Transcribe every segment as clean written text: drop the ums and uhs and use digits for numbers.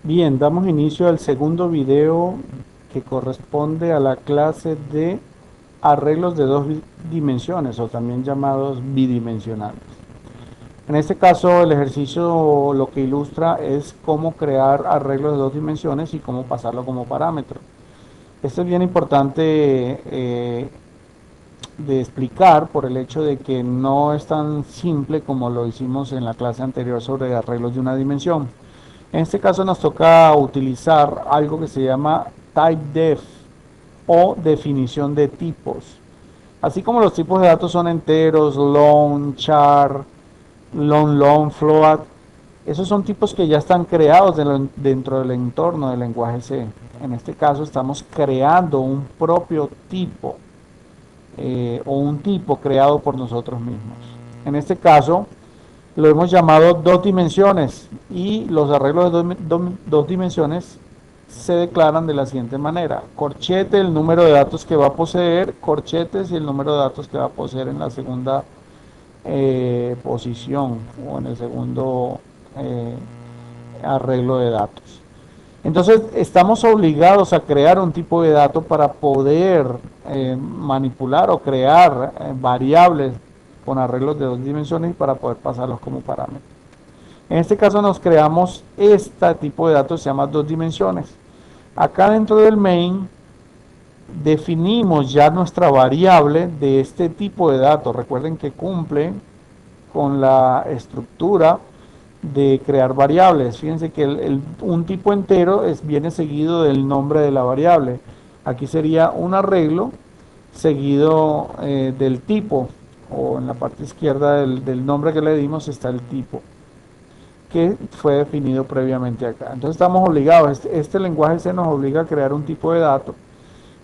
Bien, damos inicio al segundo video que corresponde a la clase de arreglos de dos dimensiones o también llamados bidimensionales. En este caso el ejercicio lo que ilustra es cómo crear arreglos de dos dimensiones y cómo pasarlo como parámetro. Esto es bien importante de explicar por el hecho de que no es tan simple como lo hicimos en la clase anterior sobre arreglos de una dimensión. En este caso nos toca utilizar algo que se llama typedef o definición de tipos. Así como los tipos de datos son enteros, long, char, long, float, esos son tipos que ya están creados dentro del entorno del lenguaje C. En este caso estamos creando un propio tipo o un tipo creado por nosotros mismos. En este caso lo hemos llamado dos dimensiones y los arreglos de dos dimensiones se declaran de la siguiente manera: corchete, el número de datos que va a poseer, corchetes y el número de datos que va a poseer en la segunda posición o en el segundo eh, arreglo de datos. Entonces estamos obligados a crear un tipo de dato para poder manipular o crear variables con arreglos de dos dimensiones y para poder pasarlos como parámetros. En este caso nos creamos este tipo de datos, se llama dos dimensiones. Acá dentro del main definimos ya nuestra variable de este tipo de datos. Recuerden que cumple con la estructura de crear variables. Fíjense que un tipo entero viene seguido del nombre de la variable. Aquí sería un arreglo seguido del tipo, o en la parte izquierda del nombre que le dimos está el tipo que fue definido previamente acá. Entonces estamos obligados, este lenguaje se nos obliga a crear un tipo de dato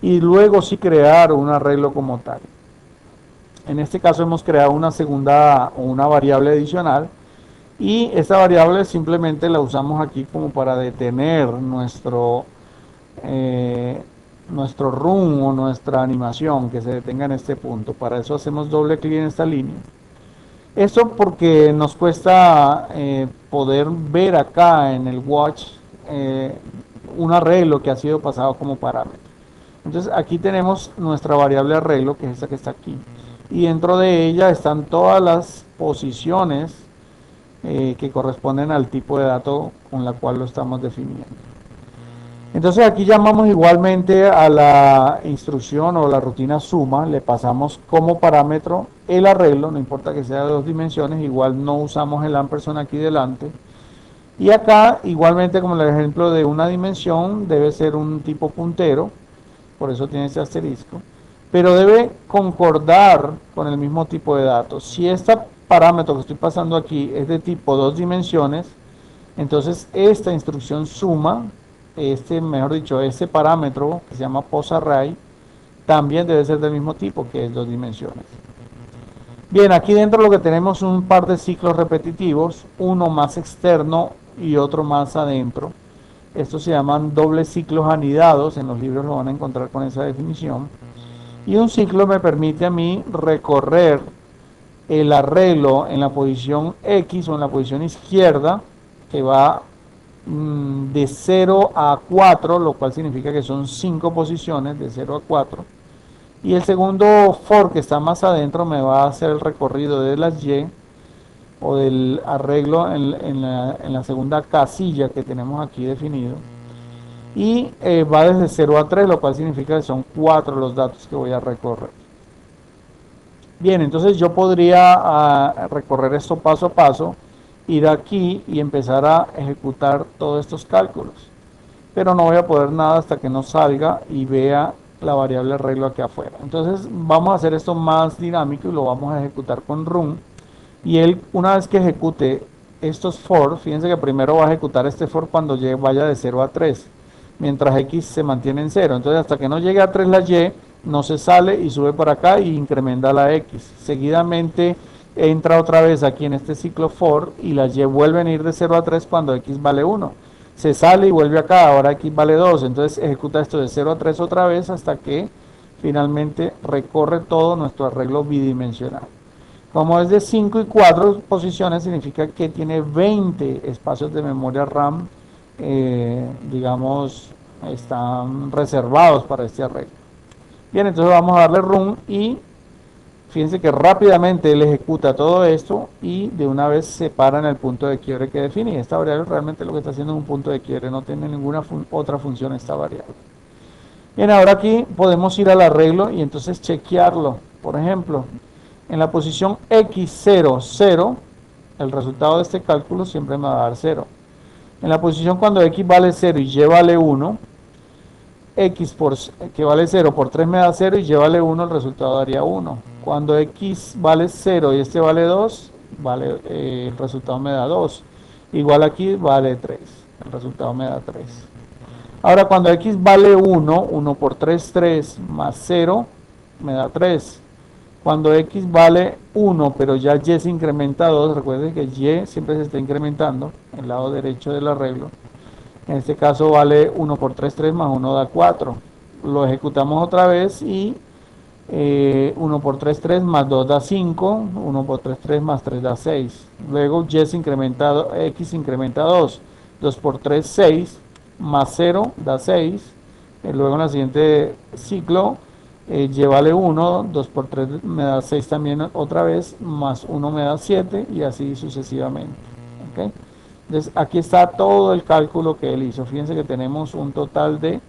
y luego sí crear un arreglo como tal. En este caso hemos creado una segunda o una variable adicional y esta variable simplemente la usamos aquí como para detener eh, nuestro run o nuestra animación que se detenga en este punto. Para eso hacemos doble clic en esta línea. Esto porque nos cuesta poder ver acá en el watch eh, un arreglo que ha sido pasado como parámetro. Entonces aquí tenemos nuestra variable arreglo, que es esta que está aquí. Y dentro de ella están todas las posiciones que corresponden al tipo de dato con la cual lo estamos definiendo. Entonces aquí llamamos igualmente a la instrucción o la rutina suma, le pasamos como parámetro el arreglo, no importa que sea de dos dimensiones, igual no usamos el ampersand aquí delante. Y acá igualmente como el ejemplo de una dimensión debe ser un tipo puntero, por eso tiene ese asterisco, pero debe concordar con el mismo tipo de datos. Si este parámetro que estoy pasando aquí es de tipo dos dimensiones, entonces esta instrucción suma, mejor dicho, este parámetro que se llama posArray, también debe ser del mismo tipo, que es dos dimensiones. Bien, aquí dentro lo que tenemos un par de ciclos repetitivos, uno más externo y otro más adentro. Estos se llaman dobles ciclos anidados, en los libros lo van a encontrar con esa definición. Y un ciclo me permite a mí recorrer el arreglo en la posición X o en la posición izquierda, que va de 0 a 4, lo cual significa que son 5 posiciones de 0 a 4. Y el segundo for que está más adentro me va a hacer el recorrido de las Y o del arreglo en la segunda casilla que tenemos aquí definido. Y va desde 0 a 3, lo cual significa que son 4 los datos que voy a recorrer. Bien, entonces yo podría recorrer esto paso a paso, ir aquí y empezar a ejecutar todos estos cálculos. Pero no voy a poder nada hasta que no salga y vea la variable arreglo aquí afuera. Entonces vamos a hacer esto más dinámico y lo vamos a ejecutar con run. Y él, una vez que ejecute estos for, fíjense que primero va a ejecutar este for cuando vaya de 0 a 3, mientras x se mantiene en 0. Entonces hasta que no llegue a 3 la y, no se sale y sube para acá y incrementa la x. Seguidamente entra otra vez aquí en este ciclo for y las y vuelven a ir de 0 a 3 cuando x vale 1. Se sale y vuelve acá, ahora x vale 2. Entonces ejecuta esto de 0 a 3 otra vez hasta que finalmente recorre todo nuestro arreglo bidimensional. Como es de 5 y 4 posiciones, significa que tiene 20 espacios de memoria RAM digamos, están reservados para este arreglo. Bien, entonces vamos a darle run y fíjense que rápidamente él ejecuta todo esto y de una vez se para en el punto de quiebre que define. Y esta variable realmente lo que está haciendo es un punto de quiebre, no tiene ninguna otra función esta variable. Bien, ahora aquí podemos ir al arreglo y entonces chequearlo. Por ejemplo, en la posición x0, 0, el resultado de este cálculo siempre me va a dar 0. En la posición cuando x vale 0 y y vale 1, x que vale 0 por 3 me da 0 y y vale 1, el resultado daría 1. Cuando x vale 0 y este vale 2, el resultado me da 2. Igual aquí vale 3, el resultado me da 3. Ahora cuando x vale 1, 1 por 3, 3, más 0, me da 3. Cuando x vale 1, pero ya y se incrementa a 2, recuerden que y siempre se está incrementando, el lado derecho del arreglo. En este caso vale 1 por 3, 3 más 1 da 4. Lo ejecutamos otra vez y 1 por 3, 3 más 2 da 5. 1 por 3, 3 más 3 da 6. Luego y se incrementa, x se incrementa a 2. 2 por 3, 6 más 0 da 6. Luego en el siguiente ciclo y vale 1, 2 por 3 me da 6 también otra vez, más 1 me da 7 y así sucesivamente. ¿Okay? Entonces aquí está todo el cálculo que él hizo. Fíjense que tenemos un total de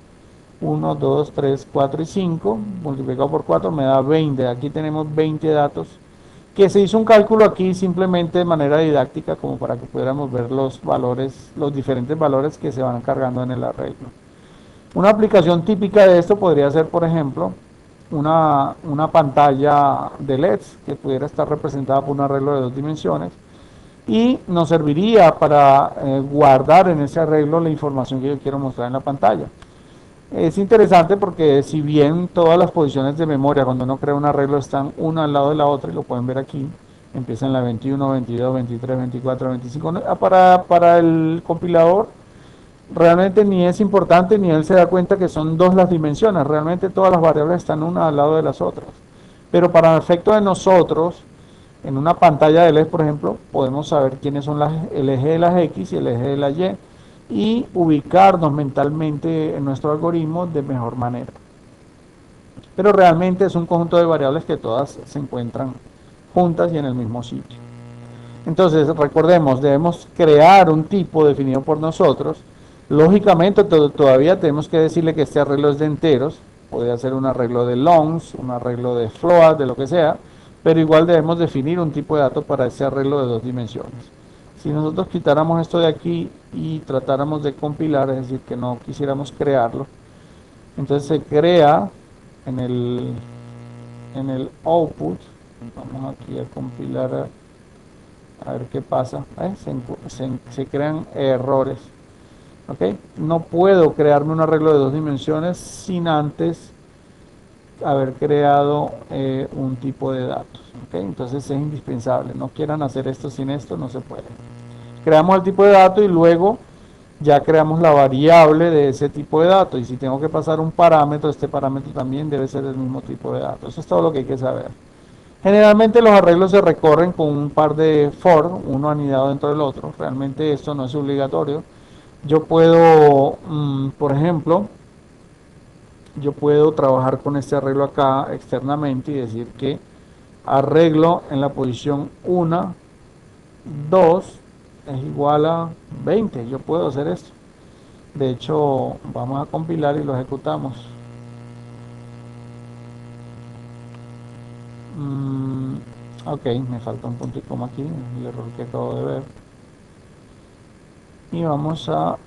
1, 2, 3, 4 y 5, multiplicado por 4 me da 20. Aquí tenemos 20 datos que se hizo un cálculo aquí simplemente de manera didáctica como para que pudiéramos ver los valores, los diferentes valores que se van cargando en el arreglo. Una aplicación típica de esto podría ser, por ejemplo, una pantalla de LEDs que pudiera estar representada por un arreglo de 2 dimensiones y nos serviría para guardar en ese arreglo la información que yo quiero mostrar en la pantalla. Es interesante porque si bien todas las posiciones de memoria cuando uno crea un arreglo están una al lado de la otra, y lo pueden ver aquí, empieza en la 21, 22, 23, 24, 25, para el compilador realmente ni es importante ni él se da cuenta que son dos las dimensiones, realmente todas las variables están una al lado de las otras. Pero para el efecto de nosotros, en una pantalla de LED, por ejemplo, podemos saber quiénes son el eje de las X y el eje de la Y ubicarnos mentalmente en nuestro algoritmo de mejor manera. Pero realmente es un conjunto de variables que todas se encuentran juntas y en el mismo sitio. Entonces, recordemos, debemos crear un tipo definido por nosotros. Lógicamente, todavía tenemos que decirle que este arreglo es de enteros. Podría ser un arreglo de longs, un arreglo de float, de lo que sea. Pero igual debemos definir un tipo de dato para ese arreglo de 2 dimensiones. Si nosotros quitáramos esto de aquí y tratáramos de compilar, es decir, que no quisiéramos crearlo, entonces se crea en el output. Vamos aquí a compilar a ver qué pasa. Se crean errores. ¿Okay? No puedo crearme un arreglo de 2 dimensiones sin antes haber creado un tipo de datos. ¿Okay? Entonces es indispensable. No quieran hacer esto sin esto, no se puede. Creamos el tipo de dato y luego ya creamos la variable de ese tipo de dato. Y si tengo que pasar un parámetro, este parámetro también debe ser el mismo tipo de dato. Eso es todo lo que hay que saber. Generalmente los arreglos se recorren con un par de for, uno anidado dentro del otro. Realmente esto no es obligatorio. Yo puedo, por ejemplo, yo puedo trabajar con este arreglo acá externamente y decir que arreglo en la posición 1, 2 es igual a 20. Yo puedo hacer esto. De hecho, vamos a compilar y lo ejecutamos. Ok, me falta un punto y coma aquí, el error que acabo de ver. Y vamos a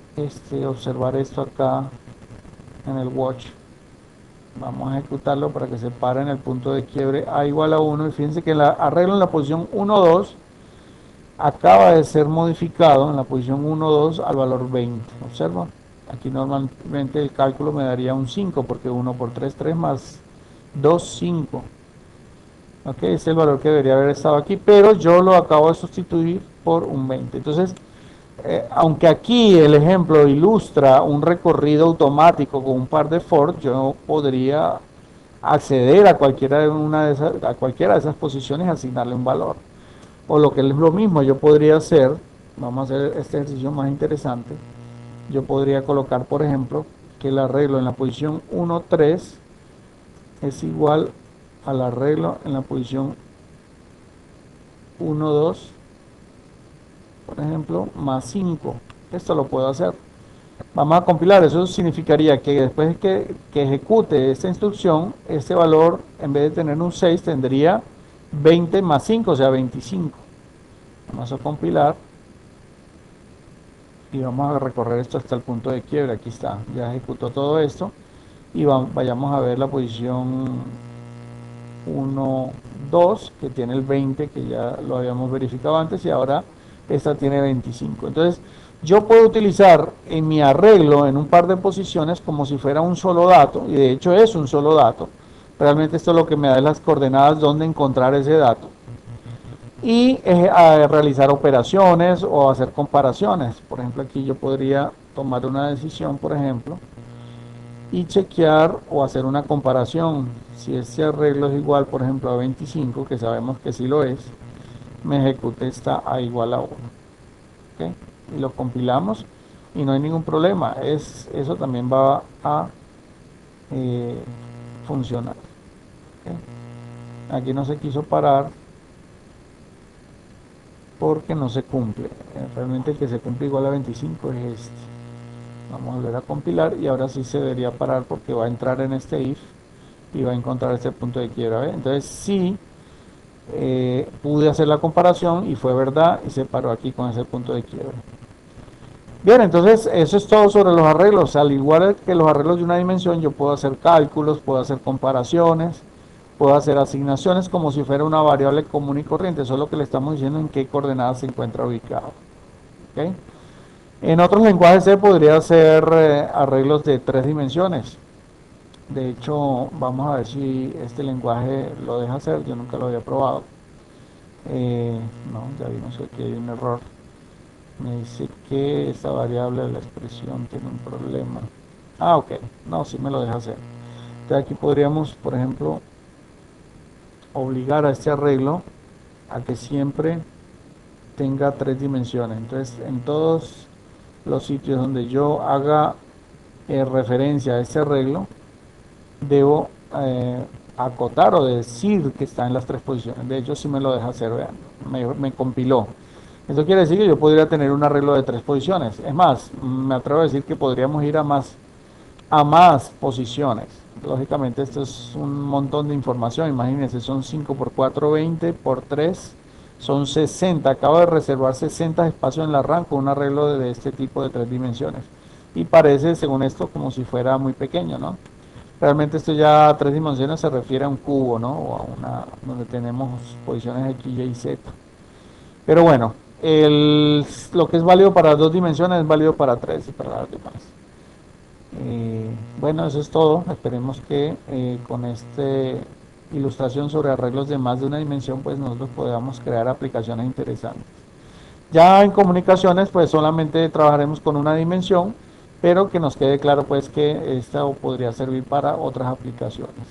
observar esto acá en el watch. Vamos a ejecutarlo para que se pare en el punto de quiebre A igual a 1. Y fíjense que el arreglo en la posición 1, 2 acaba de ser modificado en la posición 1, 2 al valor 20. Observa, aquí normalmente el cálculo me daría un 5 porque 1 por 3, 3 más 2, 5. Ok, es el valor que debería haber estado aquí, pero yo lo acabo de sustituir por un 20. Entonces, aunque aquí el ejemplo ilustra un recorrido automático con un par de for, yo podría acceder a cualquiera de esas posiciones y asignarle un valor. O lo que es lo mismo, yo podría hacer, vamos a hacer este ejercicio más interesante, yo podría colocar, por ejemplo, que el arreglo en la posición 1, 3 es igual al arreglo en la posición 1, 2, por ejemplo, más 5. Esto lo puedo hacer. Vamos a compilar, eso significaría que después que ejecute esta instrucción, este valor, en vez de tener un 6, tendría 20 más 5, o sea, 25. Vamos a compilar y vamos a recorrer esto hasta el punto de quiebre. Aquí está, ya ejecutó todo esto. Y vayamos a ver la posición 1, 2, que tiene el 20, que ya lo habíamos verificado antes, y ahora esta tiene 25. Entonces, yo puedo utilizar en mi arreglo en un par de posiciones como si fuera un solo dato, y de hecho es un solo dato. Realmente esto es lo que me da las coordenadas donde encontrar ese dato. Y a realizar operaciones o hacer comparaciones. Por ejemplo, aquí yo podría tomar una decisión, por ejemplo, y chequear o hacer una comparación. Si este arreglo es igual, por ejemplo, a 25, que sabemos que sí lo es, me ejecute esta a igual a 1. ¿Okay? Y lo compilamos y no hay ningún problema. Eso también va a eh, funcionar. ¿Okay? Aquí no se quiso parar porque no se cumple. Realmente el que se cumple igual a 25 es este. Vamos a volver a compilar y ahora sí se debería parar porque va a entrar en este if y va a encontrar este punto de quiebra. ¿Ve? Entonces sí pude hacer la comparación y fue verdad y se paró aquí con ese punto de quiebra. Bien, entonces eso es todo sobre los arreglos. Al igual que los arreglos de una dimensión, yo puedo hacer cálculos, puedo hacer comparaciones, puedo hacer asignaciones como si fuera una variable común y corriente, solo que le estamos diciendo en qué coordenadas se encuentra ubicado. ¿Okay? En otros lenguajes C podría hacer arreglos de 3 dimensiones. De hecho, vamos a ver si este lenguaje lo deja hacer. Yo nunca lo había probado. No, ya vimos que aquí hay un error. Me dice que esta variable de la expresión tiene un problema. Ah, ok. No, sí me lo deja hacer. Entonces aquí podríamos, por ejemplo, obligar a este arreglo a que siempre tenga 3 dimensiones. Entonces, en todos los sitios donde yo haga referencia a este arreglo, debo acotar o decir que está en las 3 posiciones. De hecho, sí me lo deja hacer, vean, me compiló. Esto quiere decir que yo podría tener un arreglo de 3 posiciones. Es más, me atrevo a decir que podríamos ir a más posiciones. Lógicamente, esto es un montón de información. Imagínense, son 5 por 4, 20 por 3, son 60. Acabo de reservar 60 espacios en la RAM con un arreglo de este tipo de 3 dimensiones. Y parece, según esto, como si fuera muy pequeño, ¿no? Realmente esto ya a 3 dimensiones se refiere a un cubo, ¿no? O a una donde tenemos posiciones X, Y y Z. Pero bueno, lo que es válido para 2 dimensiones es válido para 3 y para las demás. Bueno, eso es todo. Esperemos que con esta ilustración sobre arreglos de más de una dimensión, pues nosotros podamos crear aplicaciones interesantes. Ya en comunicaciones, pues solamente trabajaremos con una dimensión, pero que nos quede claro pues que esta podría servir para otras aplicaciones.